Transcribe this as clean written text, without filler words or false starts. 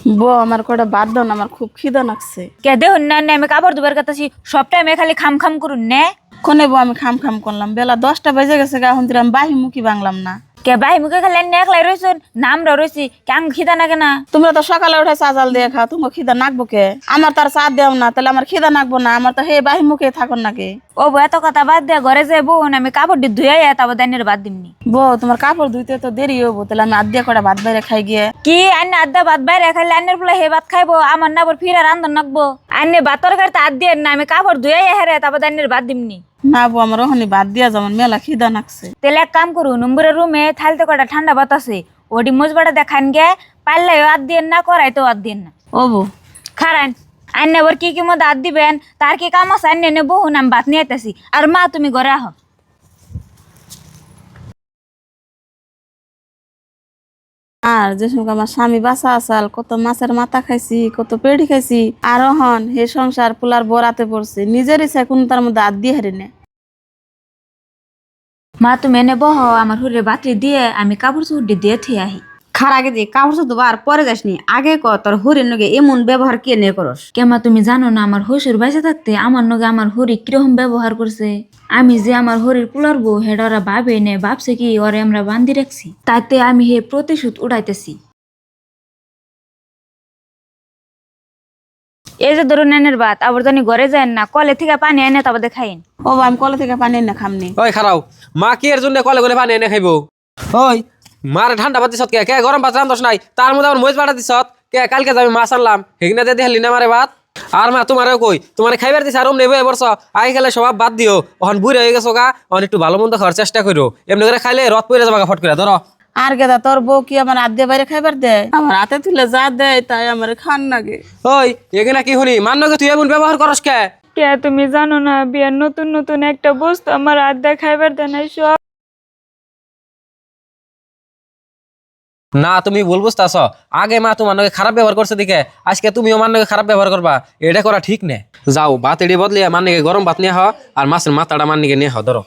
বউ আমার কটা বাদ দাও না, আমার খুব খিদা লাগছে। কে দেখুন না আমি কাপড় দুবার কাতাছি, সব টাইমে খালি খাম খাম করুন নে। কোনে বউ আমি খাম খাম করলাম, বেলা 10টা বেজে গেছে, এখন আমি বাহি মুখি বাংলাম না। কে বাই মুখে খালি এনে একলাই রয়েছেন, নামরা রয়েছি কেন খিদা নাগে না? তোমরা তো সকালে উঠে চা জাল দিয়ে খাও, তোমার খিদা নাকবো কে? আমার তার চা দেও না, তাহলে আমার খিদা নাকবো না? আমার তো হে বাহি মুখে থাকুন নাকি? ও বউ এত কথা বাদ দিয়ে ঘরে যাই বোন, আমি কাপড় দিয়ে ধুয়ে তারপর দানের বাদ দিমনি। বউ তোমার কাপড় ধুইতে তো দেরি হবো, তাহলে আমি আদিয়া কটা ভাত বাইরে খাই গিয়ে। কি আন্নে আড্ডা ভাত বাইরে খাইলে আন্নের বলে হে ভাত খাইবো, আমার না আবার ফিরে রান্ধন নাকবো। আন্নে ভাতর গাড়িতে হাত দিয়ে না, আমি কাপড় ধুয়ে হেরে তারপর দানের বাদ দিমনি। না বউ, আমার ওখানে ভাত দিয়া যেমন মেলা খিদা নাকছে। তাহলে এক কাম করুন, নম্বরের রুমে থালতে কটা ঠান্ডা ভাত আছে, ওটি মজবাটা দেখান গে, পারলে হাত দিয়ে না, করাইতো হাত দিয়ে না। ও বউ খারান আন্নে আবার কি মধ্যে হাত দিবেন, তার কি কাম আছে? আন্নে এনে বহুন আমি ভাত নিয়ে আইতাছি। আর মা তুমি ঘরে আহ। আর যে সময় আমার স্বামী বাসা আসাল, কত মাছের মাথা খাইছি, কত পেড়ি খাইছি, আর হন হে সংসার পোলার বরাতে পড়ছে, নিজের ইচ্ছা কোন তার মধ্যে হাত দিয়ে হারি না। মা তুমি এনে বহ, আমার হুরে বাতি দিয়ে আমি কাপড় চুপড়ি দিয়ে থিয়ে আহি। খার আগে যে কাপড় চোপড় ধোবার পরে যাসনি, আগে ক তোর হরির নগে এমন ব্যবহার কে নিয়ে করস? কেমা তুমি জানো না আমার হসুর বাইসে থাকতে আমার নগে আমার হরি কিরকম ব্যবহার করছে? আমি যে আমার হরির পুলার বউ হেডা ওরা ভাবে নে, ভাবছে কি ওরে আমরা বান্ধি রাখছি, তাতে আমি হে প্রতিশোধ উড়াইতেছি। এই যে ধরুন এনের ভাত, আবার জানি ঘরে যায় না, কলে থেকে পানি এনে তারপর খাইন। ও বউ, আমি কলে থেকে পানি না খামনি। ওই খারাও, মা কি এর জন্য কলে কলে পানি এনে খাইবো? ওই মারে ঠান্ডা ভাত দিছত কে? কে গরম ভাত রান্ধস নাই? তার মধ্যে আমার মহিষ বাটা দিছত কে? কালকে যাবি মাছ আনলাম, হেগনা দিয়ে দিহালি না মারে ভাত। আর মা তোমারও কই, তোমার খাইবার দিছে আর নেবো এবছর আগে খেলে সবাব বাদ দিও, ওখান বুড়ে হয়ে গেছো গা, অন একটু ভালো মন্দ খাওয়ার চেষ্টা করো, এমনি করে খাইলে রথ পড়ে যাবা ফট করে। ধরো আর গেদা তোর বউ কি আমার হাত দিয়ে বাইরে খাইবার দেয়? আমার হাতে তুলে যা দেয় তাই আমার খান লাগে। ওই এখানে কি শুনি মান্যকে তুই এমন ব্যবহার করস কে? কে তুমি জানো না বিয়ার নতুন নতুন একটা বস্তু আমার হাত দিয়ে খাইবার দেয় নাই সব। না তুমি ভুল বুঝতেছ, আগে মা তোমার নাকি খারাপ ব্যবহার করছে দিকে আজকে তুমিও মার নাকি খারাপ ব্যবহার করবা, এটা করা ঠিক নেই। যাও ভাত এড়ি বদলিয়া মার নাকি গরম ভাত নিয়ে হ, আর মাছের মাথাটা মার নাকি নিয়ে হ। ধরো